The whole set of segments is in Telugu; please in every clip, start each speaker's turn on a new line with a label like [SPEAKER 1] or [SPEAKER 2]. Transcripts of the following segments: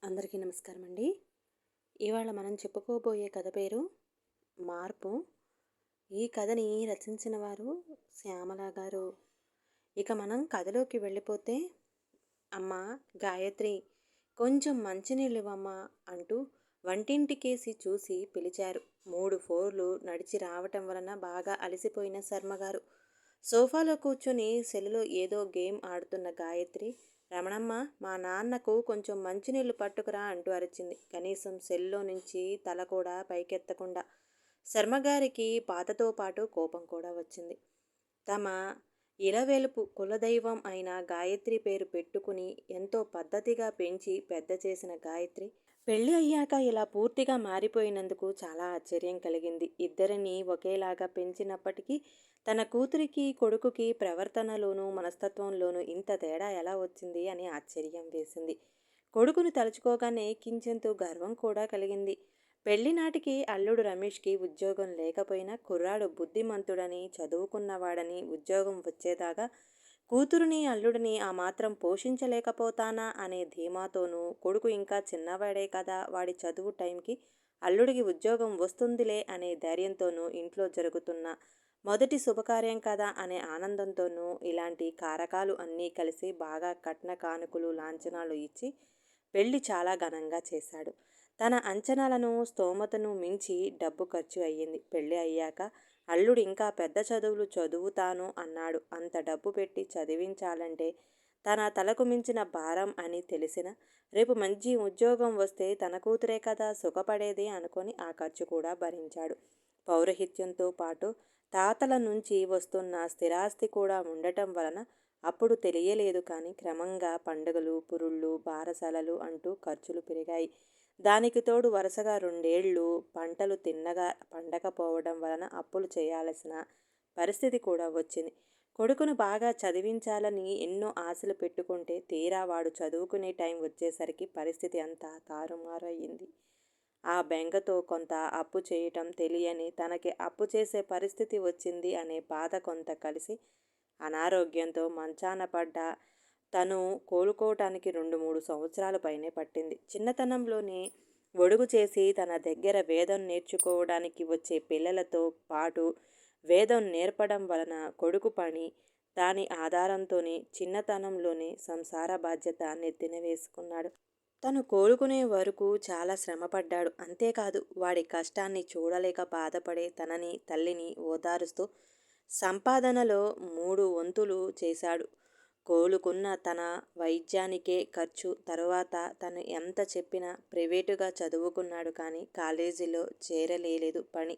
[SPEAKER 1] అందరికీ నమస్కారం అండి. ఇవాళ మనం చెప్పుకోబోయే కథ పేరు మార్పు. ఈ కథని రచించిన వారు శ్యామల గారు. ఇక మనం కథలోకి వెళ్ళిపోతే, అమ్మ గాయత్రి, కొంచెం మంచినీళ్ళివ్వమ్మా అంటూ వంటింటికేసి చూసి పిలిచారు. 3 ఫ్లోర్లు నడిచి రావటం వలన బాగా అలసిపోయిన శర్మగారు సోఫాలో కూర్చొని సెల్లులో ఏదో గేమ్ ఆడుతున్న గాయత్రి, రమణమ్మ, మా నాన్నకు కొంచెం మంచినీళ్లు పట్టుకురా అంటూ అరిచింది. కనీసం సెల్లో నుంచి తల కూడా పైకెత్తకుండా. శర్మగారికి బాధతో పాటు కోపం కూడా వచ్చింది. తమ ఇలవెలుపు కులదైవం అయిన గాయత్రి పేరు పెట్టుకుని ఎంతో పద్ధతిగా పెంచి పెద్ద చేసిన గాయత్రి పెళ్ళి అయ్యాక ఇలా పూర్తిగా మారిపోయినందుకు చాలా ఆశ్చర్యం కలిగింది. ఇద్దరిని ఒకేలాగా పెంచినప్పటికీ తన కూతురికి కొడుకుకి ప్రవర్తనలోనూ మనస్తత్వంలోనూ ఇంత తేడా ఎలా వచ్చింది అని ఆశ్చర్యం వేసింది. కొడుకుని తలుచుకోగానే కించెంతు గర్వం కూడా కలిగింది. పెళ్లినాటికి అల్లుడు రమేష్కి ఉద్యోగం లేకపోయినా కుర్రాడు బుద్ధిమంతుడని, చదువుకున్నవాడని, ఉద్యోగం వచ్చేదాకా కూతురుని అల్లుడిని ఆ మాత్రం పోషించలేకపోతానా అనే ధీమాతోనూ, కొడుకు ఇంకా చిన్నవాడే కదా, వాడి చదువు టైంకి అల్లుడికి ఉద్యోగం వస్తుందిలే అనే ధైర్యంతోనూ, ఇంట్లో జరుగుతున్న మొదటి శుభకార్యం కదా అనే ఆనందంతోనూ ఇలాంటి కారకాలు అన్నీ కలిసి బాగా కట్న కానుకలు లాంఛనాలు ఇచ్చి పెళ్లి చాలా ఘనంగా చేశాడు. తన అంచనాలను, స్తోమతను మించి డబ్బు ఖర్చు అయ్యింది. పెళ్ళి అయ్యాక అల్లుడు ఇంకా పెద్ద చదువులు చదువుతాను అన్నాడు. అంత డబ్బు పెట్టి చదివించాలంటే తన తలకు మించిన భారం అని తెలిసిన, రేపు మంచి ఉద్యోగం వస్తే తన కూతురే కదా సుఖపడేది అనుకొని ఆ ఖర్చు కూడా భరించాడు. పౌరహిత్యంతో పాటు తాతల నుంచి వస్తున్న స్థిరాస్తి కూడా ఉండటం వలన అప్పుడు తెలియలేదు కానీ క్రమంగా పండుగలు, పురుళ్ళు, బారసాలలు అంటూ ఖర్చులు పెరిగాయి. దానికి తోడు వరుసగా 2 ఏళ్ళు పంటలు తిన్నగా పండకపోవడం వలన అప్పులు చేయాల్సిన పరిస్థితి కూడా వచ్చింది. కొడుకును బాగా చదివించాలని ఎన్నో ఆశలు పెట్టుకుంటే తీరా వాడు చదువుకునే టైం వచ్చేసరికి పరిస్థితి అంతా తారుమారు అయ్యింది. ఆ బెంగతో కొంత అప్పు చేయటం తెలియని తనకి అప్పు చేసే పరిస్థితి వచ్చింది అనే బాధ కొంత కలిసి అనారోగ్యంతో మంచాన పడ్డ తను కోలుకోవటానికి 2-3 సంవత్సరాల పైనే పట్టింది. చిన్నతనంలోనే ఒడుగు చేసి తన దగ్గర వేదం నేర్చుకోవడానికి వచ్చే పిల్లలతో పాటు వేదం నేర్పడం వలన కొడుకు పని, దాని ఆధారంతోనే చిన్నతనంలోనే సంసార బాధ్యత నెత్తిన వేసుకున్నాడు. తను కోలుకునే వరకు చాలా శ్రమపడ్డాడు. అంతేకాదు వాడి కష్టాన్ని చూడలేక బాధపడే తనని, తల్లిని ఓదారుస్తూ సంపాదనలో 3 వంతులు చేశాడు. కోలుకున్న తన వైద్యానికే ఖర్చు. తరువాత తను ఎంత చెప్పినా ప్రైవేటుగా చదువుకున్నాడు కానీ కాలేజీలో చేరలేదు. పని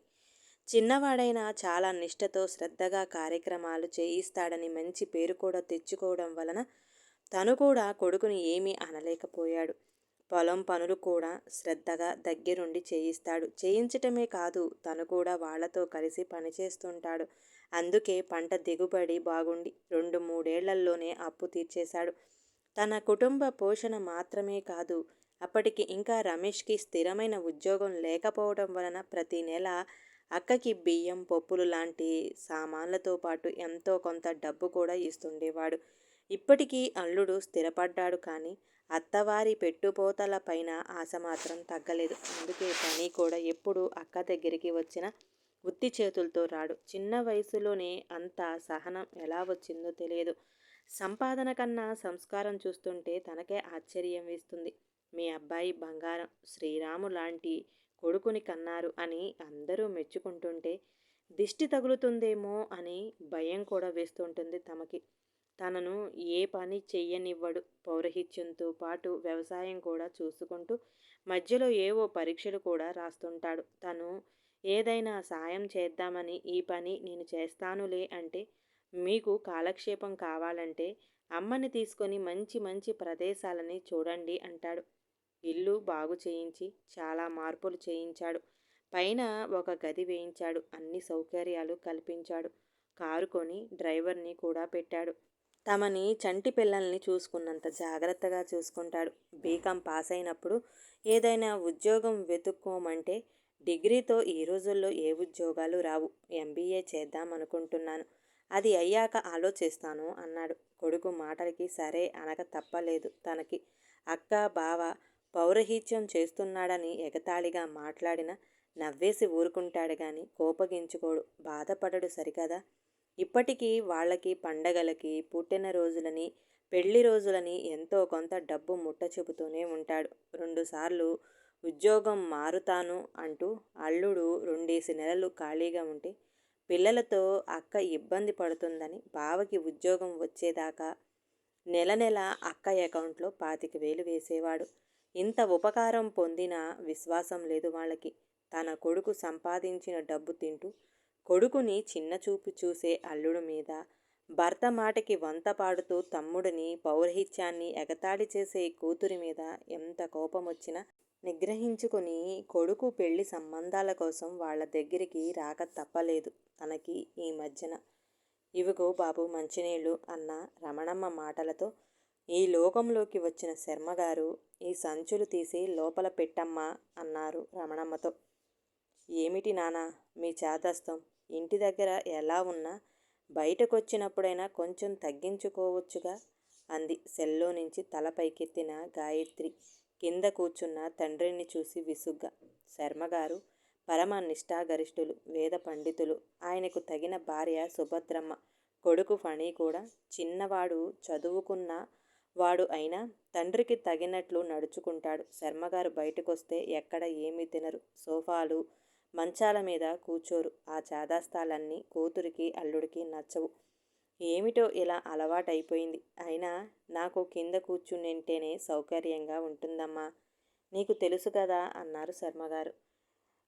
[SPEAKER 1] చిన్నవాడైనా చాలా నిష్ఠతో శ్రద్ధగా కార్యక్రమాలు చేయిస్తాడని మంచి పేరు కూడా తెచ్చుకోవడం వలన తను కూడా కొడుకుని ఏమీ అనలేకపోయాడు. పొలం పనులు కూడా శ్రద్ధగా దగ్గరుండి చేయిస్తాడు. చేయించటమే కాదు తను కూడా వాళ్లతో కలిసి పనిచేస్తుంటాడు. అందుకే పంట దిగుబడి బాగుండి 2-3 ఏళ్లలోనే అప్పు తీర్చేశాడు. తన కుటుంబ పోషణ మాత్రమే కాదు, అప్పటికి ఇంకా రమేష్కి స్థిరమైన ఉద్యోగం లేకపోవడం వలన ప్రతి నెల అక్కకి బియ్యం, పప్పులు లాంటి సామాన్లతో పాటు ఎంతో కొంత డబ్బు కూడా ఇస్తుండేవాడు. ఇప్పటికీ అల్లుడు స్థిరపడ్డాడు కానీ అత్తవారి పెట్టుపోతల పైన ఆశ మాత్రం తగ్గలేదు. అందుకే పని కూడా ఎప్పుడు అక్క దగ్గరికి వచ్చిన ఉత్తి చేతులతో రాడు. చిన్న వయసులోనే అంత సహనం ఎలా వచ్చిందో తెలియదు. సంపాదన కన్నా సంస్కారం చూస్తుంటే తనకే ఆశ్చర్యం వేస్తుంది. మీ అబ్బాయి బంగారం, శ్రీరాము లాంటి కొడుకుని కన్నారు అని అందరూ మెచ్చుకుంటుంటే దిష్టి తగులుతుందేమో అని భయం కూడా వేస్తుంటుంది తమకి. తనను ఏ పని చెయ్యనివ్వడు. పౌరహిత్యంతో పాటు వ్యవసాయం కూడా చూసుకుంటూ మధ్యలో ఏవో పరీక్షలు కూడా రాస్తుంటాడు. తను ఏదైనా సాయం చేద్దామని ఈ పని నేను చేస్తానులే అంటే, మీకు కాలక్షేపం కావాలంటే అమ్మని తీసుకొని మంచి మంచి ప్రదేశాలని చూడండి అంటాడు. ఇల్లు బాగు చేయించి చాలా మార్పులు చేయించాడు. పైన ఒక గది వేయించాడు. అన్ని సౌకర్యాలు కల్పించాడు. కారు కొని డ్రైవర్ని కూడా పెట్టాడు. తమని చంటి పిల్లల్ని చూసుకున్నంత జాగ్రత్తగా చూసుకుంటాడు. బీకాం పాస్ అయినప్పుడు ఏదైనా ఉద్యోగం వెతుక్కోమంటే, డిగ్రీతో ఈ రోజుల్లో ఏ ఉద్యోగాలు రావు, ఎంబీఏ చేద్దాం అనుకుంటున్నాను, అది అయ్యాక ఆలోచిస్తాను అన్నాడు. కొడుకు మాటలకి సరే అనక తప్పలేదు తనకి. అక్క, బావ పౌరహిత్యం చేస్తున్నాడని ఎగతాళిగా మాట్లాడిన నవ్వేసి ఊరుకుంటాడు గాని కోపగించుకోడు, బాధపడడు సరికదా. ఇప్పటికీ వాళ్ళకి పండగలకి, పుట్టినరోజులని, పెళ్లి రోజులని ఎంతో కొంత డబ్బు ముట్ట చెబుతూనే ఉంటాడు. రెండుసార్లు ఉద్యోగం మారుతాను అంటూ అల్లుడు 2 నెలలు ఖాళీగా ఉంటే పిల్లలతో అక్క ఇబ్బంది పడుతుందని బావకి ఉద్యోగం వచ్చేదాకా నెల నెల అక్క అకౌంట్లో 25,000 వేసేవాడు. ఇంత ఉపకారం పొందినా విశ్వాసం లేదు వాళ్ళకి. తన కొడుకు సంపాదించిన డబ్బు తింటూ కొడుకుని చిన్నచూపు చూసే అల్లుడు మీద, భర్త మాటకి వంత పాడుతూ తమ్ముడిని పౌరహిత్యాన్ని ఎగతాళి చేసే కూతురి మీద ఎంత కోపమొచ్చినా నిగ్రహించుకుని కొడుకు పెళ్లి సంబంధాల కోసం వాళ్ళ దగ్గరికి రాక తప్పలేదు తనకి ఈ మధ్యన. ఇవిగో బాబు మంచినీళ్ళు అన్న రమణమ్మ మాటలతో ఈ లోకంలోకి వచ్చిన శర్మగారు ఈ సంచులు తీసి లోపల పెట్టమ్మా అన్నారు రమణమ్మతో. ఏమిటి నానా మీ చాదస్తం? ఇంటి దగ్గర ఎలా ఉన్నా బయటకొచ్చినప్పుడైనా కొంచెం తగ్గించుకోవచ్చుగా అంది సెల్లో నుంచి తల పైకెత్తిన గాయత్రి కింద కూర్చున్న తండ్రిని చూసి విసుగ్గా. శర్మగారు పరమ నిష్ఠాగరిష్ఠులు, వేద పండితులు. ఆయనకు తగిన భార్య సుభద్రమ్మ, కొడుకు ఫణి కూడా చిన్నవాడు, చదువుకున్న వాడు అయినా తండ్రికి తగినట్లు నడుచుకుంటాడు. శర్మగారు బయటకొస్తే ఎక్కడ ఏమీ తినరు, సోఫాలు మంచాల మీద కూర్చోరు. ఆ చాదస్తాలన్నీ కూతురికి అల్లుడికి నచ్చవు. ఏమిటో ఇలా అలవాటైపోయింది. అయినా నాకు కింద కూర్చునింటేనే సౌకర్యంగా ఉంటుందమ్మా, నీకు తెలుసు కదా అన్నారు శర్మగారు.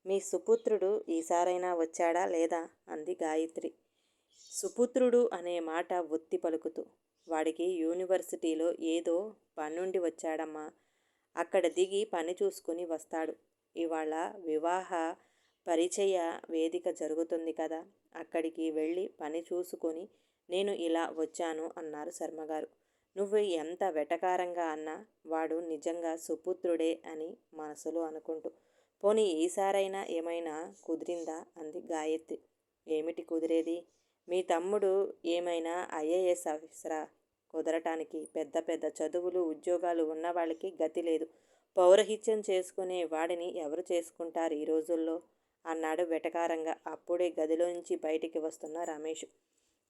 [SPEAKER 1] మీ సుపుత్రుడు ఈసారైనా వచ్చాడా లేదా అంది గాయత్రి సుపుత్రుడు అనే మాట ఒత్తి పలుకుతూ. వాడికి యూనివర్సిటీలో ఏదో పనుండి వచ్చాడమ్మా, అక్కడ దిగి పని చూసుకుని వస్తాడు. ఇవాళ వివాహ పరిచయ వేదిక జరుగుతుంది కదా, అక్కడికి వెళ్ళి పని చూసుకొని నేను ఇలా వచ్చాను అన్నారు శర్మగారు. నువ్వు ఎంత వెటకారంగా అన్నా వాడు నిజంగా సుపుత్రుడే అని మనసులో అనుకుంటూ. పోనీ ఈసారైనా ఏమైనా కుదిరిందా అంది గాయత్రి. ఏమిటి కుదిరేది? మీ తమ్ముడు ఏమైనా ఐఏఎస్ ఆఫీసరా? కుదరటానికి పెద్ద పెద్ద చదువులు ఉద్యోగాలు ఉన్నవాళ్ళకి గతి లేదు. పౌరహిత్యం చేసుకునే వాడిని ఎవరు చేసుకుంటారు ఈ రోజుల్లో అన్నాడు వెటకారంగా అప్పుడే గదిలోంచి బయటికి వస్తున్న రమేష్.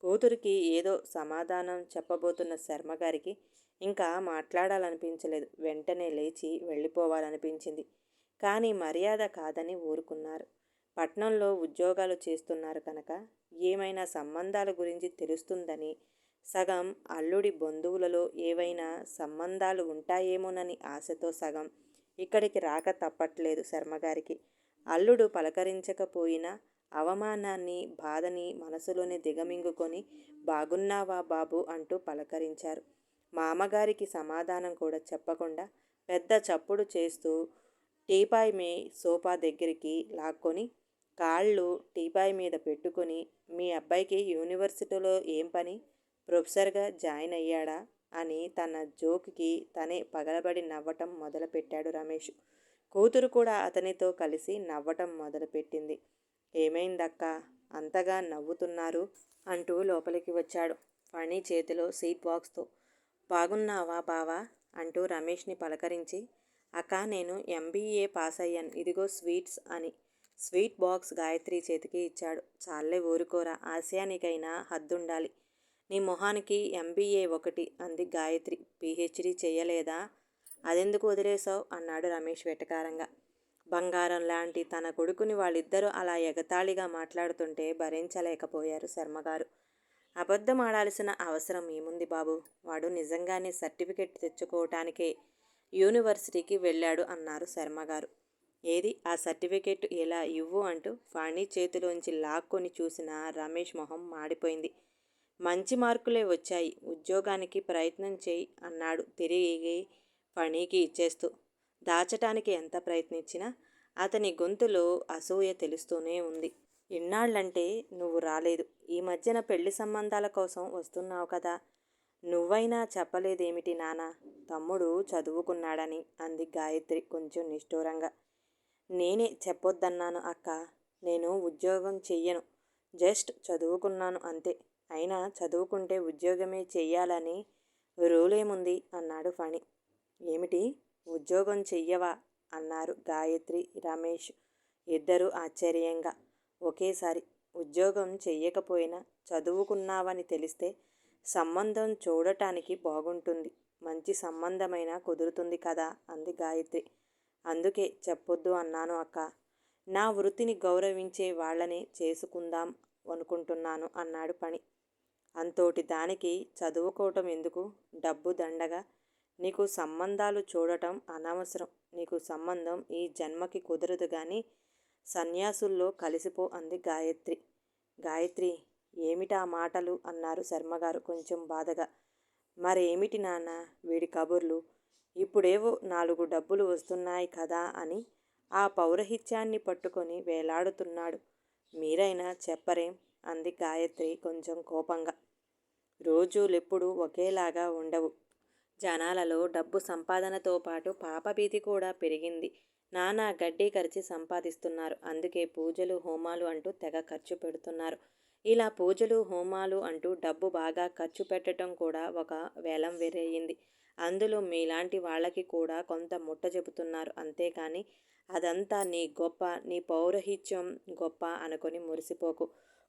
[SPEAKER 1] కూతురికి ఏదో సమాధానం చెప్పబోతున్న శర్మగారికి ఇంకా మాట్లాడాలనిపించలేదు. వెంటనే లేచి వెళ్ళిపోవాలనిపించింది. కానీ మర్యాద కాదని ఊరుకున్నారు. పట్నంలో ఉద్యోగాలు చేస్తున్నారు కనుక ఏమైనా సంబంధాల గురించి తెలుస్తుందని, సగం అల్లుడి బంధువులలో ఏవైనా సంబంధాలు ఉంటాయేమోనని ఆశతో సగం ఇక్కడికి రాక తప్పట్లేదు శర్మగారికి. అల్లుడు పలకరించకపోయినా అవమానాన్ని, బాధని మనసులోనే దిగమింగుకొని బాగున్నావా బాబు అంటూ పలకరించారు. మామగారికి సమాధానం కూడా చెప్పకుండా పెద్ద చప్పుడు చేస్తూ టీపాయ్ మీ సోఫా దగ్గరికి లాక్కొని కాళ్ళు టీపాయ్ మీద పెట్టుకుని, మీ అబ్బాయికి యూనివర్సిటీలో ఏం పని? ప్రొఫెసర్గా జాయిన్ అయ్యాడా అని తన జోక్కి తనే పగలబడి నవ్వటం మొదలుపెట్టాడు రమేష్. కూతురు కూడా అతనితో కలిసి నవ్వటం మొదలుపెట్టింది. ఏమైందక్కా అంతగా నవ్వుతున్నారు అంటూ లోపలికి వచ్చాడు ఫణి చేతిలో స్వీట్ బాక్స్తో. బాగున్నావా బావా అంటూ రమేష్ని పలకరించి, అక్క నేను ఎంబీఏ పాస్ అయ్యాను, ఇదిగో స్వీట్స్ అని స్వీట్ బాక్స్ గాయత్రి చేతికి ఇచ్చాడు. చాలే ఊరుకోరా, ఆశయానికైనా హద్దుండాలి. నీ మొహానికి ఎంబీఏ ఒకటి అంది గాయత్రి. పీహెచ్డీ చెయ్యలేదా? అదెందుకు వదిలేశావు అన్నాడు రమేష్ వెటకారంగా. బంగారం లాంటి తన కొడుకుని వాళ్ళిద్దరూ అలా ఎగతాళిగా మాట్లాడుతుంటే భరించలేకపోయారు శర్మగారు. అబద్ధం ఆడాల్సిన అవసరం ఏముంది బాబు, వాడు నిజంగానే సర్టిఫికెట్ తెచ్చుకోవటానికే యూనివర్సిటీకి వెళ్ళాడు అన్నారు శర్మగారు. ఏది ఆ సర్టిఫికెట్ ఎలా ఇవ్వు అంటూ ఫణి చేతిలోంచి లాక్కొని చూసిన రమేష్ మొహం మాడిపోయింది. మంచి మార్కులే వచ్చాయి, ఉద్యోగానికి ప్రయత్నం చేయి అన్నాడు తిరిగి ఫణికి ఇచ్చేస్తూ. దాచటానికి ఎంత ప్రయత్నించినా అతని గొంతులో అసూయ తెలుస్తూనే ఉంది. ఇన్నాళ్ళంటే నువ్వు రాలేదు, ఈ మధ్యన పెళ్లి సంబంధాల కోసం వస్తున్నావు కదా, నువ్వైనా చెప్పలేదేమిటి నానా, తమ్ముడు చదువుకున్నాడని అంది గాయత్రి కొంచెం నిష్ఠూరంగా. నేనే చెప్పొద్దన్నాను అక్క, నేను ఉద్యోగం చెయ్యను, జస్ట్ చదువుకున్నాను అంతే. అయినా చదువుకుంటే ఉద్యోగమే చెయ్యాలని రూలేముంది అన్నాడు ఫణి. ఏమిటి ఉద్యోగం చెయ్యవా అన్నారు గాయత్రి, రమేష్ ఇద్దరూ ఆశ్చర్యంగా. ఒకేసారి ఉద్యోగం చెయ్యకపోయినా చదువుకున్నావని తెలిస్తే సంబంధం చూడటానికి బాగుంటుంది. మంచి సంబంధమైనా కుదురుతుంది కదా అంది గాయత్రి. అందుకే చెప్పొద్దు అన్నాను అక్క. నా వృత్తిని గౌరవించే వాళ్ళనే చేసుకుందాం అనుకుంటున్నాను అన్నాడు పని. అంతోటి దానికి చదువుకోవటం ఎందుకు? డబ్బు దండగా. నీకు సంబంధాలు చూడటం అనవసరం. నీకు సంబంధం ఈ జన్మకి కుదరదు గాని సన్యాసుల్లో కలిసిపో అంది గాయత్రి. గాయత్రి, ఏమిటా మాటలు అన్నారు శర్మగారు కొంచెం బాధగా. మరేమిటి నాన్న వీడి కబుర్లు? ఇప్పుడేవో 4 డబ్బులు వస్తున్నాయి కదా అని ఆ పౌరహిత్యాన్ని పట్టుకొని వేలాడుతున్నాడు. మీరైనా చెప్పరేం అంది గాయత్రి కొంచెం కోపంగా. రోజులెప్పుడూ ఒకేలాగా ఉండవు. జనాలలో డబ్బు సంపాదనతో పాటు పాపభీతి కూడా పెరిగింది. నానా గడ్డి కరిచి సంపాదిస్తున్నారు. అందుకే పూజలు హోమాలు అంటూ తెగ ఖర్చు పెడుతున్నారు. ఇలా పూజలు హోమాలు అంటూ డబ్బు బాగా ఖర్చు పెట్టడం కూడా ఒక వేలం వేరయింది. అందులో మీలాంటి వాళ్ళకి కూడా కొంత ముట్ట చెబుతున్నారు. అంతేకాని అదంతా నీ గొప్ప, నీ పౌరహిత్యం గొప్ప అనుకొని మురిసిపోకు.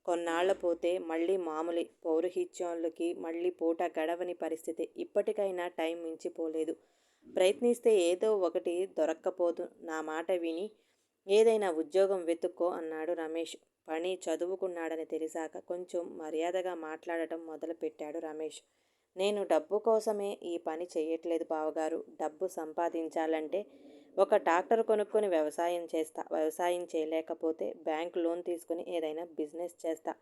[SPEAKER 1] కొన్నాళ్ల పోతే మళ్ళీ మామూలే. పౌరహిత్యాలకి మళ్ళీ పూట గడవని పరిస్థితి. ఇప్పటికైనా టైం మించిపోలేదు. ప్రయత్నిస్తే ఏదో ఒకటి దొరక్కపోదు. నా మాట విని ఏదైనా ఉద్యోగం వెతుక్కో అన్నాడు రమేష్. పని చదువుకున్నాడని తెలిసాక కొంచెం మర్యాదగా మాట్లాడటం మొదలుపెట్టాడు రమేష్. నేను డబ్బు కోసమే ఈ పని చెయ్యట్లేదు బావగారు. డబ్బు సంపాదించాలంటే ఒక ట్రాక్టర్ కొనుక్కొని వ్యవసాయం చేస్తా. వ్యవసాయం చేయలేకపోతే బ్యాంక్ లోన్ తీసుకుని ఏదైనా బిజినెస్ చేస్తా.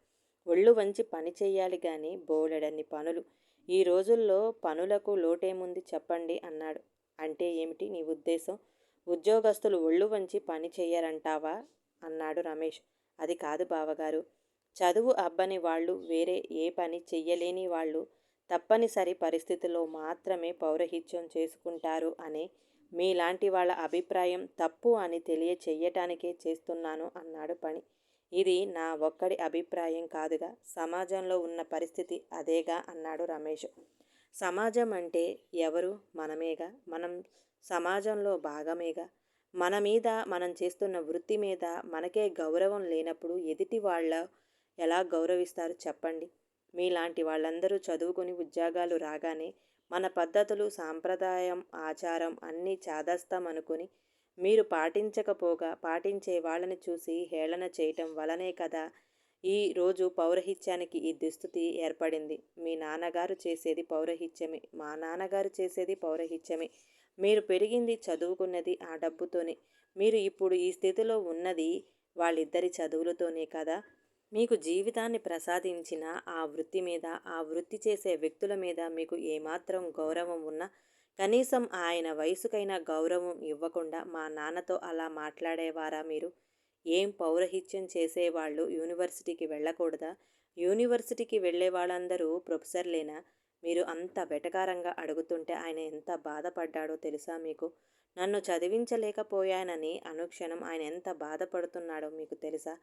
[SPEAKER 1] ఒళ్ళు వంచి పని చెయ్యాలి గాని బోలెడన్ని పనులు. ఈ రోజుల్లో పనులకు లోటేముంది చెప్పండి అన్నాడు. అంటే ఏమిటి నీ ఉద్దేశం? ఉద్యోగస్తులు ఒళ్ళు వంచి పని చెయ్యరంటావా అన్నాడు రమేష్. అది కాదు బావగారు. చదువు అబ్బని వాళ్ళు, వేరే ఏ పని చెయ్యలేని వాళ్ళు తప్పనిసరి పరిస్థితుల్లో మాత్రమే పౌరహిత్యం చేసుకుంటారు అనే మీలాంటి వాళ్ళ అభిప్రాయం తప్పు అని తెలియచెయ్యటానికే చేస్తున్నాను అన్నాడు పని. ఇది నా ఒక్కడి అభిప్రాయం కాదుగా, సమాజంలో ఉన్న పరిస్థితి అదేగా అన్నాడు రమేష్. సమాజం అంటే ఎవరు? మనమేగా. మనం సమాజంలో భాగమేగా. మన మీద, మనం చేస్తున్న వృత్తి మీద మనకే గౌరవం లేనప్పుడు ఎదుటి వాళ్ళ ఎలా గౌరవిస్తారు చెప్పండి? మీలాంటి వాళ్ళందరూ చదువుకొని ఉద్యోగాలు రాగానే మన పద్ధతులు, సాంప్రదాయం, ఆచారం అన్నీ చాదస్తాం అనుకుని మీరు పాటించకపోగా పాటించే వాళ్ళని చూసి హేళన చేయటం వలనే కదా ఈ రోజు పౌరహిత్యానికి ఈ దుస్థితి ఏర్పడింది. మీ నాన్నగారు చేసేది పౌరహిత్యమే, మా నాన్నగారు చేసేది పౌరహిత్యమే. మీరు పెరిగింది, చదువుకున్నది ఆ డబ్బుతోనే. మీరు ఇప్పుడు ఈ స్థితిలో ఉన్నది వాళ్ళిద్దరి చదువులతోనే కదా. మీకు జీవితాన్ని ప్రసాదించిన ఆ వృత్తి మీద, ఆ వృత్తి చేసే వ్యక్తుల మీద మీకు ఏమాత్రం గౌరవం ఉన్నా కనీసం ఆయన వయసుకైనా గౌరవం ఇవ్వకుండా మా నాన్నతో అలా మాట్లాడేవారా మీరు? ఏం పౌరహిత్యం చేసేవాళ్ళు యూనివర్సిటీకి వెళ్ళకూడదా? యూనివర్సిటీకి వెళ్ళే వాళ్ళందరూ ప్రొఫెసర్లేనా? మీరు అంత వెటకారంగా అడుగుతుంటే ఆయన ఎంత బాధపడ్డాడో తెలుసా మీకు? నన్ను చదివించలేకపోయానని అనుక్షణం ఆయన ఎంత బాధపడుతున్నాడో మీకు తెలుసా?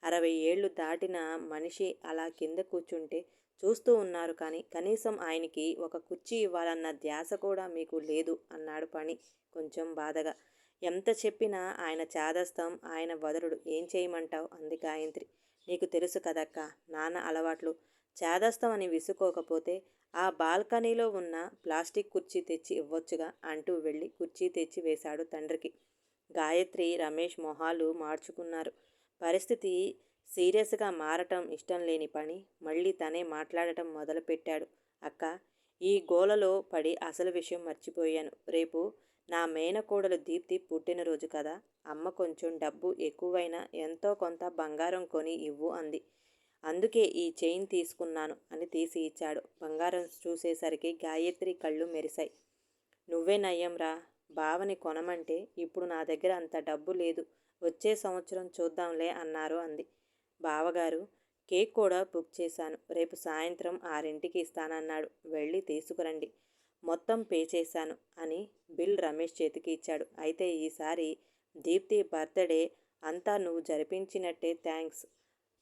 [SPEAKER 1] 60 ఏళ్ళు దాటిన మనిషి అలా కింద కూర్చుంటే చూస్తూ ఉన్నారు కానీ కనీసం ఆయనకి ఒక కుర్చీ ఇవ్వాలన్న ధ్యాస కూడా మీకు లేదు అన్నాడు పని కొంచెం బాధగా. ఎంత చెప్పినా ఆయన చాదస్తం, ఆయన వదలుడు. ఏం చేయమంటావు అంది గాయత్రి. నీకు తెలుసు కదక్క నాన్న అలవాట్లు. చాదస్తం అని విసుకోకపోతే ఆ బాల్కనీలో ఉన్న ప్లాస్టిక్ కుర్చీ తెచ్చి ఇవ్వొచ్చుగా అంటూ వెళ్ళి కుర్చీ తెచ్చి వేశాడు తండ్రికి. గాయత్రి, రమేష్ మొహాలు మార్చుకున్నారు. పరిస్థితి సీరియస్గా మారటం ఇష్టం లేని పని మళ్ళీ తనే మాట్లాడటం మొదలుపెట్టాడు. అక్క, ఈ గోలలో పడి అసలు విషయం మర్చిపోయాను. రేపు నా మేనకోడలు దీప్తి పుట్టినరోజు కదా. అమ్మ కొంచెం డబ్బు ఎక్కువైనా ఎంతో కొంత బంగారం కొని ఇవ్వు అంది. అందుకే ఈ చైన్ తీసుకున్నాను అని తీసి ఇచ్చాడు. బంగారం చూసేసరికి గాయత్రి కళ్ళు మెరిశాయి. నువ్వే నయ్యంరా, బావని కొనమంటే. ఇప్పుడు నా దగ్గర అంత డబ్బు లేదు. వచ్చే సంవత్సరం చూద్దాంలే అన్నారు అంది. బావగారు, కేక్ కూడా బుక్ చేశాను. రేపు సాయంత్రం 6ంటికి ఇస్తానన్నాడు. వెళ్ళి తీసుకురండి. మొత్తం పే చేశాను అని బిల్ రమేష్ చేతికి ఇచ్చాడు. అయితే ఈసారి దీప్తి బర్త్డే అంతా నువ్వు జరిపించినట్టే. థ్యాంక్స్.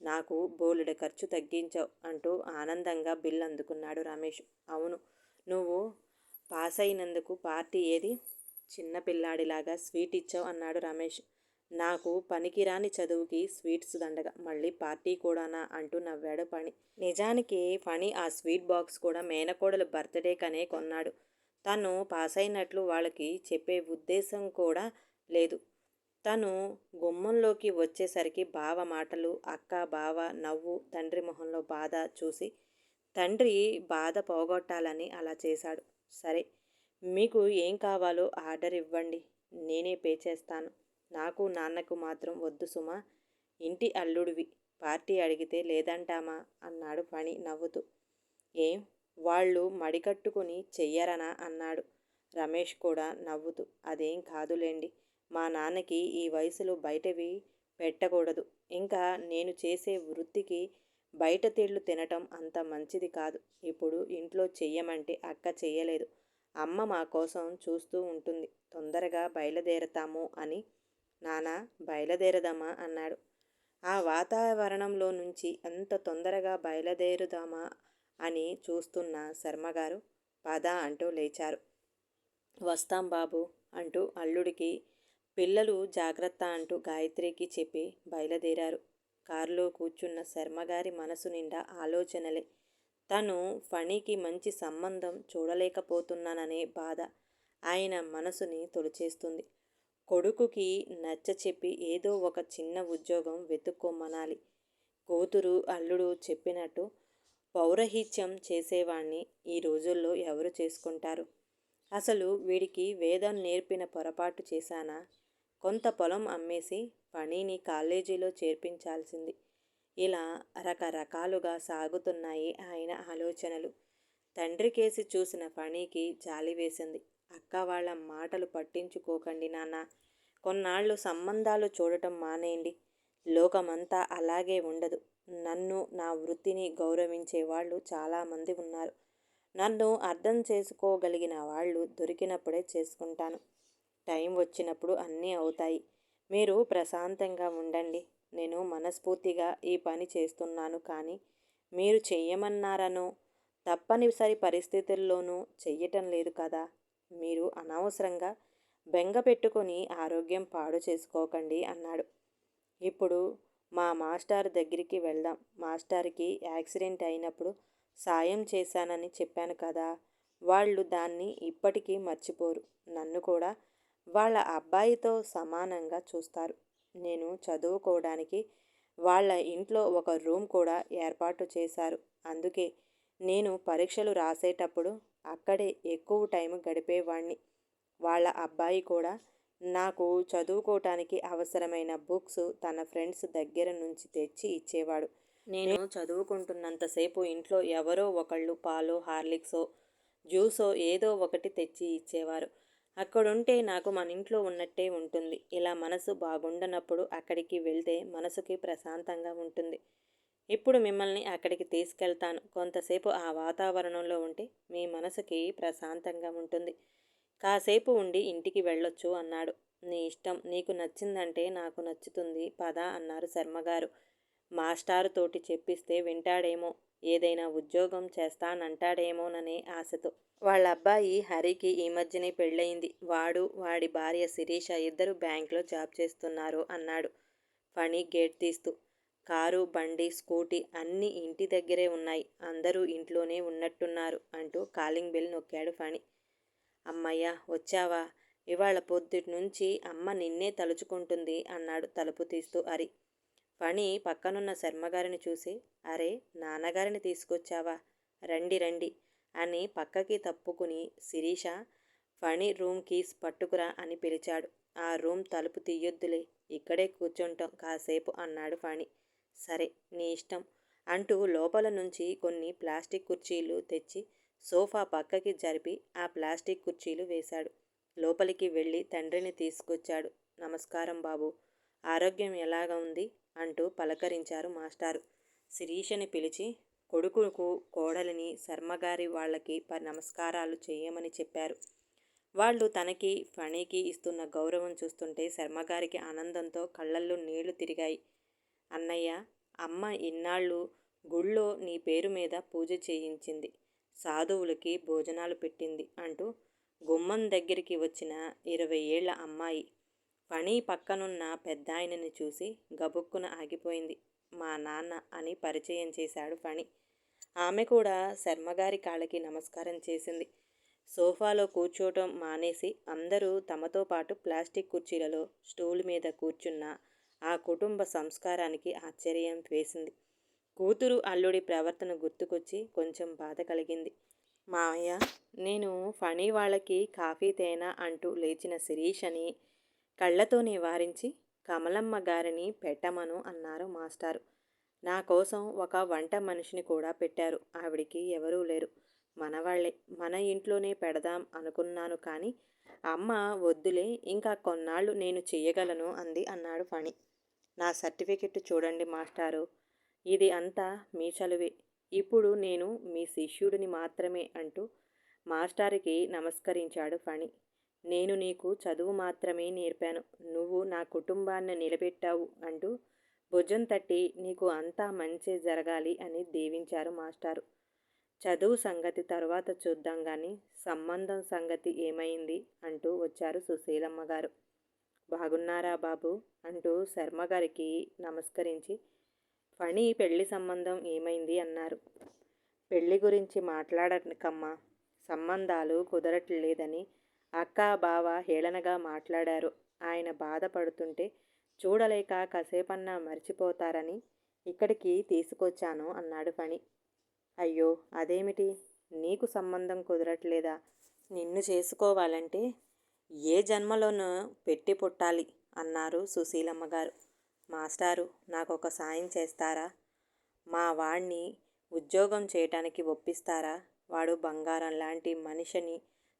[SPEAKER 1] నాకు బోలెడు ఖర్చు తగ్గించావు అంటూ ఆనందంగా బిల్ అందుకున్నాడు రమేష్. అవును, నువ్వు పాస్ అయినందుకు పార్టీ ఏది? చిన్న పిల్లాడిలాగా స్వీట్ ఇచ్చావు అన్నాడు రమేష్. నాకు పనికిరాని చదువుకి స్వీట్స్ దండగ, మళ్ళీ పార్టీ కూడానా అంటూ నవ్వాడు ఫణి. నిజానికి ఫణి ఆ స్వీట్ బాక్స్ కూడా మేనకోడలు బర్త్డేకనే కొన్నాడు. తను పాస్ అయినట్లు వాళ్ళకి చెప్పే ఉద్దేశం కూడా లేదు. తను గుమ్మంలోకి వచ్చేసరికి బావ మాటలు, అక్క బావ నవ్వు, తండ్రి మొహంలో బాధ చూసి తండ్రి బాధ పోగొట్టాలని అలా చేశాడు. సరే, మీకు ఏం కావాలో ఆర్డర్ ఇవ్వండి, నేనే పే చేస్తాను. నాకు నాన్నకు మాత్రం వద్దు సుమా, ఇంటి అల్లుడివి, పార్టీ అడిగితే లేదంటామా అన్నాడు ఫణి నవ్వుతూ. ఏం, వాళ్ళు మడికట్టుకుని చెయ్యరనా అన్నాడు రమేష్ కూడా నవ్వుతూ. అదేం కాదులేండి, మా నాన్నకి ఈ వయసులో బయటవి పెట్టకూడదు. ఇంకా నేను చేసే వృత్తికి బయట తిళ్ళు తినటం అంత మంచిది కాదు. ఇప్పుడు ఇంట్లో చెయ్యమంటే అక్క చెయ్యలేదు. అమ్మ మా కోసం చూస్తూ ఉంటుంది. తొందరగా బయలుదేరతాము అని. నానా, బయలుదేరదామా అన్నాడు. ఆ వాతావరణంలో నుంచి అంత తొందరగా బయలుదేరుదామా అని చూస్తున్న శర్మగారు పద అంటూ లేచారు. వస్తాం బాబు అంటూ అల్లుడికి పిల్లలు జాగ్రత్త అంటూ గాయత్రికి చెప్పి బయలుదేరారు. కారులో కూర్చున్న శర్మగారి మనసు నిండా ఆలోచనలే. తను ఫణికి మంచి సంబంధం చూడలేకపోతున్నాననే బాధ ఆయన మనసుని తొలిచేస్తుంది. కొడుకుకి నచ్చచెప్పి ఏదో ఒక చిన్న ఉద్యోగం వెతుక్కోమనాలి. కూతురు అల్లుడు చెప్పినట్టు పౌరహిత్యం చేసేవాణ్ణి ఈ రోజుల్లో ఎవరు చేసుకుంటారు? అసలు వీడికి వేదం నేర్పిన పొరపాటు చేశానా? కొంత పొలం అమ్మేసి ఫణిని కాలేజీలో చేర్పించాల్సింది. ఇలా రకరకాలుగా సాగుతున్నాయి ఆయన ఆలోచనలు. తండ్రి కేసి చూసిన ఫణికి జాలి వేసింది. అక్క వాళ్ళ మాటలు పట్టించుకోకండి నాన్న, కొన్నాళ్ళు సంబంధాలు చూడటం మానేయండి. లోకమంతా అలాగే ఉండదు. నన్ను, నా వృత్తిని గౌరవించే వాళ్ళు చాలామంది ఉన్నారు. నన్ను అర్థం చేసుకోగలిగిన వాళ్ళు దొరికినప్పుడే చేసుకుంటాను. టైం వచ్చినప్పుడు అన్నీ అవుతాయి. మీరు ప్రశాంతంగా ఉండండి. నేను మనస్ఫూర్తిగా ఈ పని చేస్తున్నాను, కానీ మీరు చెయ్యమన్నారనో తప్పనిసరి పరిస్థితుల్లోనూ చెయ్యటం లేదు కదా. మీరు అనవసరంగా బెంగ పెట్టుకొని ఆరోగ్యం పాడు చేసుకోకండి అన్నాడు. ఇప్పుడు మా మాస్టర్ దగ్గరికి వెళ్దాం. మాస్టర్కి యాక్సిడెంట్ అయినప్పుడు సాయం చేశానని చెప్పాను కదా. వాళ్ళు దాన్ని ఇప్పటికీ మర్చిపోరు. నన్ను కూడా వాళ్ళ అబ్బాయితో సమానంగా చూస్తారు. నేను చదువుకోవడానికి వాళ్ళ ఇంట్లో ఒక రూమ్ కూడా ఏర్పాటు చేశారు. అందుకే నేను పరీక్షలు రాసేటప్పుడు అక్కడే ఎక్కువ టైం గడిపేవాణ్ణి. వాళ్ళ అబ్బాయి కూడా నాకు చదువుకోవటానికి అవసరమైన బుక్స్ తన ఫ్రెండ్స్ దగ్గర నుంచి తెచ్చి ఇచ్చేవాడు. నేను చదువుకుంటున్నంతసేపు ఇంట్లో ఎవరో ఒకళ్ళు పాలో, హార్లిక్సో, జ్యూసో ఏదో ఒకటి తెచ్చి ఇచ్చేవారు. అక్కడుంటే నాకు మన ఇంట్లో ఉన్నట్టే ఉంటుంది. ఇలా మనసు బాగుండనప్పుడు అక్కడికి వెళ్తే మనసుకి ప్రశాంతంగా ఉంటుంది. ఇప్పుడు మిమ్మల్ని అక్కడికి తీసుకెళ్తాను. కొంతసేపు ఆ వాతావరణంలో ఉంటే మీ మనసుకి ప్రశాంతంగా ఉంటుంది. కాసేపు ఉండి ఇంటికి వెళ్ళొచ్చు అన్నాడు. నీ ఇష్టం, నీకు నచ్చిందంటే నాకు నచ్చుతుంది, పద అన్నారు శర్మగారు. మాస్టారు తోటి చెప్పిస్తే వింటాడేమో, ఏదైనా ఉద్యోగం చేస్తానంటాడేమోననే ఆశతో. వాళ్ళ అబ్బాయి హరికి ఈ మధ్యనే పెళ్ళయింది. వాడు, వాడి భార్య శిరీష ఇద్దరు బ్యాంకులో జాబ్ చేస్తున్నారు అన్నాడు ఫణి గేట్ తీస్తూ. కారు, బండి, స్కూటీ అన్నీ ఇంటి దగ్గరే ఉన్నాయి. అందరూ ఇంట్లోనే ఉన్నట్టున్నారు అంటూ కాలింగ్ బెల్ నొక్కాడు ఫణి. అమ్మయ్య, వచ్చావా? ఇవాళ పొద్దుట్నుంచి అమ్మ నిన్నే తలుచుకుంటుంది అన్నాడు తలుపు తీస్తూ హరి. ఫణి పక్కనున్న శర్మగారిని చూసి, అరే, నాన్నగారిని తీసుకొచ్చావా? రండి రండి అని పక్కకి తప్పుకుని శిరీష, ఫణి రూమ్ కీస్ పట్టుకురా అని పిలిచాడు. ఆ రూమ్ తలుపు తీయొద్దులే, ఇక్కడే కూర్చుంటాం కాసేపు అన్నాడు ఫణి. సరే, నీ ఇష్టం అంటూ లోపల నుంచి కొన్ని ప్లాస్టిక్ కుర్చీలు తెచ్చి సోఫా పక్కకి జరిపి ఆ ప్లాస్టిక్ కుర్చీలు వేశాడు. లోపలికి వెళ్ళి తండ్రిని తీసుకొచ్చాడు. నమస్కారం బాబు, ఆరోగ్యం ఎలాగా ఉంది అంటూ పలకరించారు మాస్టారు. శిరీషని పిలిచి కొడుకుకు, కోడలిని శర్మగారి వాళ్ళకి నమస్కారాలు చేయమని చెప్పారు. వాళ్ళు తనకి, ఫణికి ఇస్తున్న గౌరవం చూస్తుంటే శర్మగారికి ఆనందంతో కళ్ళల్లో నీళ్లు తిరిగాయి. అన్నయ్య, అమ్మ ఇన్నాళ్ళు గుళ్ళో నీ పేరు మీద పూజ చేయించింది, సాధువులకి భోజనాలు పెట్టింది అంటూ గుమ్మం దగ్గరికి వచ్చిన 20 ఏళ్ల అమ్మాయి ఫణి పక్కనున్న పెద్దాయనని చూసి గబుక్కున ఆగిపోయింది. మా నాన్న అని పరిచయం చేశాడు ఫణి. ఆమె కూడా శర్మగారి కాళ్ళకి నమస్కారం చేసింది. సోఫాలో కూర్చోవటం మానేసి అందరూ తమతో పాటు ప్లాస్టిక్ కుర్చీలలో స్టూల్ మీద కూర్చున్న ఆ కుటుంబ సంస్కారానికి ఆశ్చర్యం వేసింది. కూతురు అల్లుడి ప్రవర్తన గుర్తుకొచ్చి కొంచెం బాధ కలిగింది. మావయ్య, నేను ఫణి వాళ్ళకి కాఫీ తేనా అంటూ లేచిన శిరీషని కళ్ళతో నివారించి కమలమ్మ గారిని పెట్టమను అన్నారు మాస్టారు. నా కోసం ఒక వంట మనిషిని కూడా పెట్టారు. ఆవిడికి ఎవరూ లేరు. మనవాళ్లే. మన ఇంట్లోనే పెడదాం అనుకున్నాను కానీ అమ్మ వద్దులే, ఇంకా కొన్నాళ్ళు నేను చెయ్యగలను అంది అన్నాడు ఫణి. నా సర్టిఫికెట్ చూడండి మాస్టారు. ఇది అంతా మీ చలువే. ఇప్పుడు నేను మీ శిష్యుడిని మాత్రమే అంటూ మాస్టారుకి నమస్కరించాడు ఫణి. నేను నీకు చదువు మాత్రమే నేర్పాను. నువ్వు నా కుటుంబాన్ని నిలబెట్టావు అంటూ భుజం తట్టి నీకు అంతా మంచే జరగాలి అని దీవించారు మాస్టారు. చదువు సంగతి తరువాత చూద్దాం గాని సంబంధం సంగతి ఏమైంది అంటూ వచ్చారు సుశీలమ్మ గారు. బాగున్నారా బాబు అంటూ శర్మగారికి నమస్కరించి ఫణి పెళ్లి సంబంధం ఏమైంది అన్నారు. పెళ్లి గురించి మాట్లాడకమ్మా, సంబంధాలు కుదరట్లేదని అక్క బావ హేళనగా మాట్లాడారు. ఆయన బాధపడుతుంటే చూడలేక కాసేపన్నా మర్చిపోతారని ఇక్కడికి తీసుకొచ్చాను అన్నాడు ఫణి. అయ్యో, అదేమిటి? నీకు సంబంధం కుదరట్లేదా? నిన్ను చేసుకోవాలంటే ఏ జన్మలోనో పెట్టి పుట్టాలి అన్నారు సుశీలమ్మ గారు. మాస్టారు, నాకొక సాయం చేస్తారా? మా వాణ్ణి ఉద్యోగం చేయటానికి ఒప్పిస్తారా? వాడు బంగారం లాంటి మనిషిని,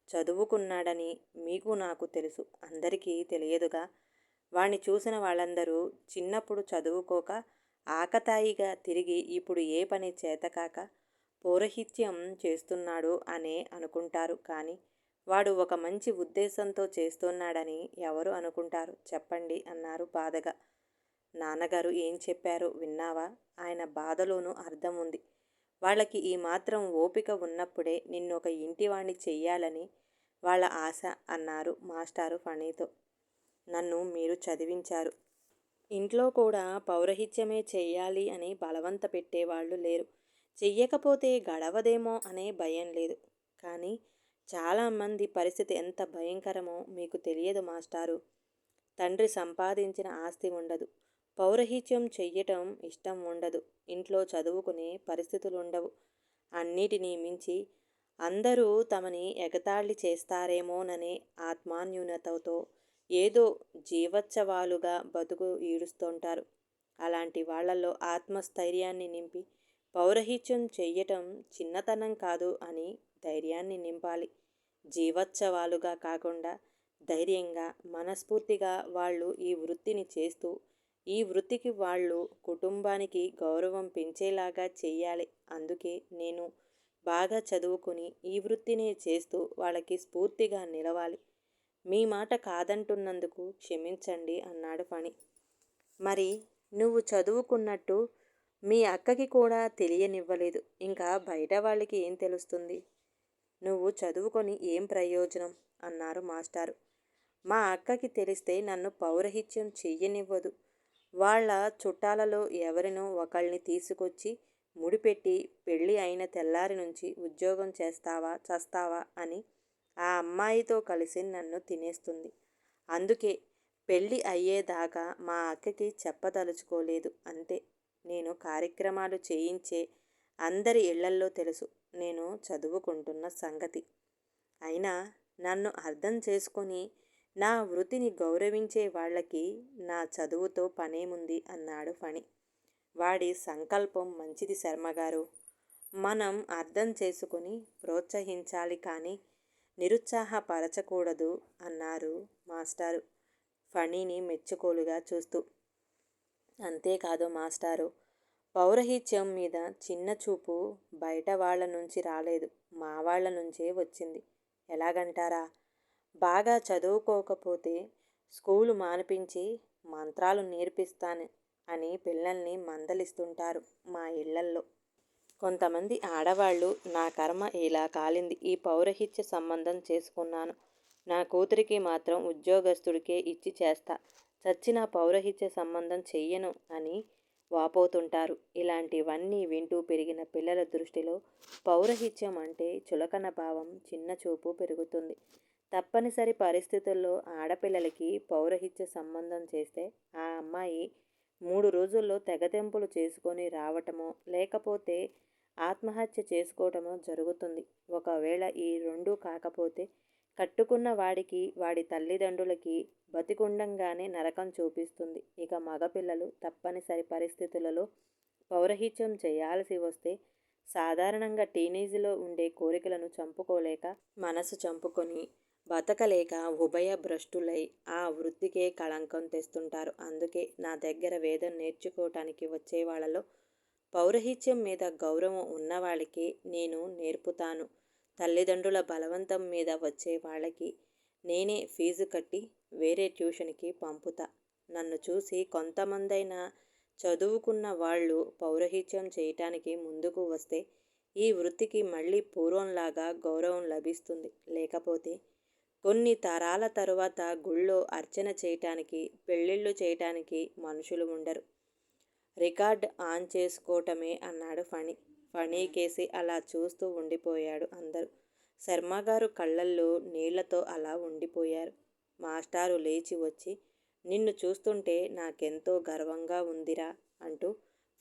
[SPEAKER 1] చదువుకున్నాడని మీకు నాకు తెలుసు. అందరికీ తెలియదుగా. వాణ్ణి చూసిన వాళ్ళందరూ చిన్నప్పుడు చదువుకోక ఆకతాయిగా తిరిగి ఇప్పుడు ఏ పని చేతకాక పౌరహిత్యం చేస్తున్నాడు అనే అనుకుంటారు. కానీ వాడు ఒక మంచి ఉద్దేశంతో చేస్తున్నాడని ఎవరు అనుకుంటారు చెప్పండి అన్నారు బాధగా. నాన్నగారు ఏం చెప్పారో విన్నావా? ఆయన బాధలోనూ అర్థం ఉంది. వాళ్ళకి ఈ మాత్రం ఓపిక ఉన్నప్పుడే నిన్నొక ఇంటివాణ్ణి చెయ్యాలని వాళ్ళ ఆశ అన్నారు మాస్టారు ఫణితో. నన్ను మీరు చదివించారు. ఇంట్లో కూడా పౌరహిత్యమే చెయ్యాలి అని బలవంత పెట్టేవాళ్ళు లేరు. చెయ్యకపోతే గడవదేమో అనే భయం లేదు. కానీ చాలామంది పరిస్థితి ఎంత భయంకరమో మీకు తెలియదు మాస్టారు. తండ్రి సంపాదించిన ఆస్తి ఉండదు. పౌరహిత్యం చెయ్యటం ఇష్టం ఉండదు. ఇంట్లో చదువుకునే పరిస్థితులుండవు. అన్నిటినీ మించి అందరూ తమని ఎగతాళి చేస్తారేమోననే ఆత్మాన్యూనతతో ఏదో జీవోత్సవాలుగా బతుకు ఈడుస్తుంటారు. అలాంటి వాళ్లలో ఆత్మస్థైర్యాన్ని నింపి పౌరహిత్యం చెయ్యటం చిన్నతనం కాదు అని ధైర్యాన్ని నింపాలి. జీవోత్సవాలుగా కాకుండా ధైర్యంగా, మనస్ఫూర్తిగా వాళ్ళు ఈ వృత్తిని చేస్తూ ఈ వృత్తికి వాళ్ళు కుటుంబానికి గౌరవం పెంచేలాగా చెయ్యాలి. అందుకే నేను బాగా చదువుకుని ఈ వృత్తినే చేస్తూ వాళ్ళకి స్ఫూర్తిగా నిలవాలి. మీ మాట కాదంటున్నందుకు క్షమించండి అన్నాడు ఫణి. మరి నువ్వు చదువుకున్నట్టు మీ అక్కకి కూడా తెలియనివ్వలేదు. ఇంకా బయట వాళ్ళకి ఏం తెలుస్తుంది? నువ్వు చదువుకొని ఏం ప్రయోజనం అన్నారు మాస్టారు. మా అక్కకి తెలిస్తే నన్ను పౌరహిత్యం చెయ్యనివ్వదు. వాళ్ళ చుట్టాలలో ఎవరినో ఒకళ్ళని తీసుకొచ్చి ముడిపెట్టి పెళ్ళి అయిన తెల్లారి నుంచి ఉద్యోగం చేస్తావా చస్తావా అని ఆ అమ్మాయితో కలిసి నన్ను తినేస్తుంది. అందుకే పెళ్ళి అయ్యేదాకా మా అక్కకి చెప్పదలుచుకోలేదు అంతే. నేను కార్యక్రమాలు చేయించే అందరి ఇళ్లల్లో తెలుసు నేను చదువుకుంటున్న సంగతి. అయినా నన్ను అర్థం చేసుకొని నా వృత్తిని గౌరవించే వాళ్ళకి నా చదువుతో పనేముంది అన్నాడు ఫణి. వాడి సంకల్పం మంచిది శర్మగారు. మనం అర్థం చేసుకుని ప్రోత్సహించాలి కానీ నిరుత్సాహపరచకూడదు అన్నారు మాస్టారు ఫణిని మెచ్చుకోలుగా చూస్తూ. అంతేకాదు మాస్టారు, పౌరహిత్యం మీద చిన్న చూపు బయట వాళ్ళ నుంచి రాలేదు, మా వాళ్ళ నుంచే వచ్చింది. ఎలాగంటారా? బాగా చదువుకోకపోతే స్కూలు మానిపించి మంత్రాలు నేర్పిస్తాను అని పిల్లల్ని మందలిస్తుంటారు మా ఇళ్లల్లో. కొంతమంది ఆడవాళ్ళు నా కర్మ ఇలా కాలింది, ఈ పౌరహిత్య సంబంధం చేసుకున్నాను, నా కూతురికి మాత్రం ఉద్యోగస్తుడికే ఇచ్చి చేస్తా, చచ్చిన పౌరహిత్య సంబంధం చెయ్యను అని వాపోతుంటారు. ఇలాంటివన్నీ వింటూ పెరిగిన పిల్లల దృష్టిలో పౌరహిత్యం అంటే చులకన భావం, చిన్న చూపు పెరుగుతుంది. తప్పనిసరి పరిస్థితుల్లో ఆడపిల్లలకి పౌరహిత్య సంబంధం చేస్తే ఆ అమ్మాయి 3 రోజుల్లో తెగతెంపులు చేసుకొని రావటమో లేకపోతే ఆత్మహత్య చేసుకోవటమో జరుగుతుంది. ఒకవేళ ఈ రెండూ కాకపోతే కట్టుకున్న వాడికి వాడి తల్లిదండ్రులకి బతికుండంగానే నరకం చూపిస్తుంది. ఇక మగపిల్లలు తప్పనిసరి పరిస్థితులలో పౌరహిత్యం చేయాల్సి వస్తే సాధారణంగా టీనేజ్లో ఉండే కోరికలను చంపుకోలేక, మనసు చంపుకొని బతకలేక ఉభయ భ్రష్టులై ఆ వృత్తికే కళంకం తెస్తుంటారు. అందుకే నా దగ్గర వేదం నేర్చుకోవటానికి వచ్చే వాళ్ళలో పౌరహిత్యం మీద గౌరవం ఉన్నవాళ్ళకి నేను నేర్పుతాను. తల్లిదండ్రుల బలవంతం మీద వచ్చే వాళ్ళకి నేనే ఫీజు కట్టి వేరే ట్యూషన్కి పంపుతా. నన్ను చూసి కొంతమందైనా చదువుకున్న వాళ్ళు పౌరహిత్యం చేయటానికి ముందుకు వస్తే ఈ వృత్తికి మళ్ళీ పూర్వంలాగా గౌరవం లభిస్తుంది. లేకపోతే కొన్ని తరాల తరువాత గుళ్ళో అర్చన చేయటానికి, పెళ్ళిళ్ళు చేయటానికి మనుషులు ఉండరు. రికార్డ్ ఆన్ చేసుకోవటమే అన్నాడు ఫణి. ఫణి కేసి అలా చూస్తూ ఉండిపోయాడు అందరూ. శర్మగారు కళ్ళల్లో నీళ్లతో అలా ఉండిపోయారు. మాస్టారు లేచి వచ్చి, నిన్ను చూస్తుంటే నాకెంతో గర్వంగా ఉందిరా అంటూ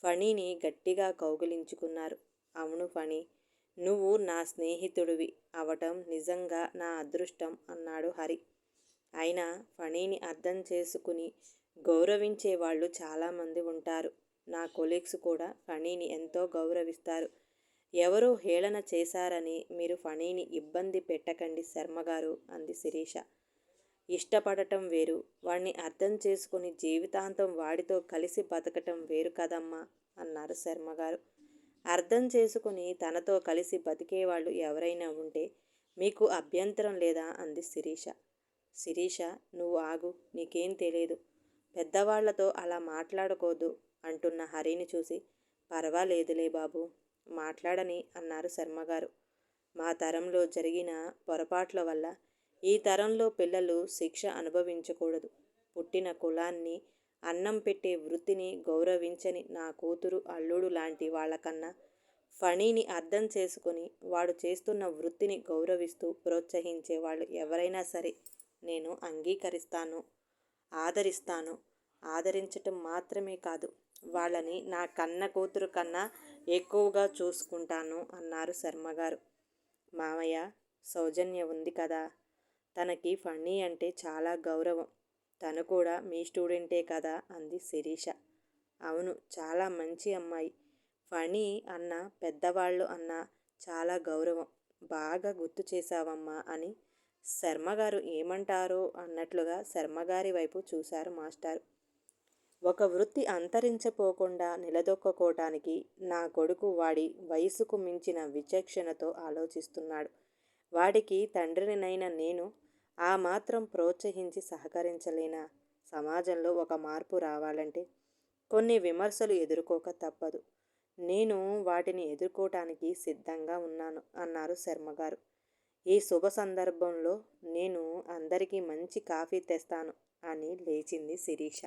[SPEAKER 1] ఫణిని గట్టిగా కౌగిలించుకున్నారు. అవును ఫణి, నువ్వు నా స్నేహితుడివి అవటం నిజంగా నా అదృష్టం అన్నాడు హరి. అయినా ఫణిని అర్థం చేసుకుని గౌరవించే వాళ్ళు చాలామంది ఉంటారు. నా కొలీగ్స్ కూడా ఫణిని ఎంతో గౌరవిస్తారు. ఎవరో హేళన చేశారని మీరు ఫణిని ఇబ్బంది పెట్టకండి శర్మగారు అంది శిరీష. ఇష్టపడటం వేరు, వాణ్ణి అర్థం చేసుకుని జీవితాంతం వాడితో కలిసి బతకటం వేరు కదమ్మా అన్నారు శర్మగారు. అర్థం చేసుకుని తనతో కలిసి బతికేవాళ్ళు ఎవరైనా ఉంటే మీకు అభ్యంతరం లేదా అంది శిరీష. శిరీష, నువ్వు ఆగు, నీకేం తెలియదు, పెద్దవాళ్లతో అలా మాట్లాడుకోదు అంటున్న హరిని చూసి, పర్వాలేదులే బాబు, మాట్లాడని అన్నారు శర్మగారు. మా తరంలో జరిగిన పొరపాట్ల వల్ల ఈ తరంలో పిల్లలు శిక్ష అనుభవించకూడదు. పుట్టిన కులాన్ని, అన్నం పెట్టే వృత్తిని గౌరవించని నా కూతురు, అల్లుడు లాంటి వాళ్ళకన్నా ఫణిని అర్థం చేసుకొని వాడు చేస్తున్న వృత్తిని గౌరవిస్తూ ప్రోత్సహించే వాళ్ళు ఎవరైనా సరే నేను అంగీకరిస్తాను, ఆదరిస్తాను. ఆదరించటం మాత్రమే కాదు, వాళ్ళని నా కన్న కూతురు కన్నా ఎక్కువగా చూసుకుంటాను అన్నారు శర్మగారు. మామయ్య, సౌజన్య ఉంది కదా, తనకి ఫణి అంటే చాలా గౌరవం. తను కూడా మీ స్టూడెంటే కదా అంది శిరీష. అవును, చాలా మంచి అమ్మాయి. ఫణి అన్న, పెద్దవాళ్ళు అన్న చాలా గౌరవం. బాగా గుర్తు చేశావమ్మా అని శర్మగారు ఏమంటారో అన్నట్లుగా శర్మగారి వైపు చూశారు మాస్టారు. ఒక వృత్తి అంతరించిపోకుండా నిలదొక్కుకోవటానికి నా కొడుకు వాడి వయసుకు మించిన విచక్షణతో ఆలోచిస్తున్నాడు. వాడికి తండ్రినైన నేను ఆ మాత్రం ప్రోత్సహించి సహకరించలేనా? సమాజంలో ఒక మార్పు రావాలంటే కొన్ని విమర్శలు ఎదుర్కోక తప్పదు. నేను వాటిని ఎదుర్కోవటానికి సిద్ధంగా ఉన్నాను అన్నారు శర్మగారు. ఈ శుభ సందర్భంలో నేను అందరికీ మంచి కాఫీ తెస్తాను అని లేచింది శిరీష.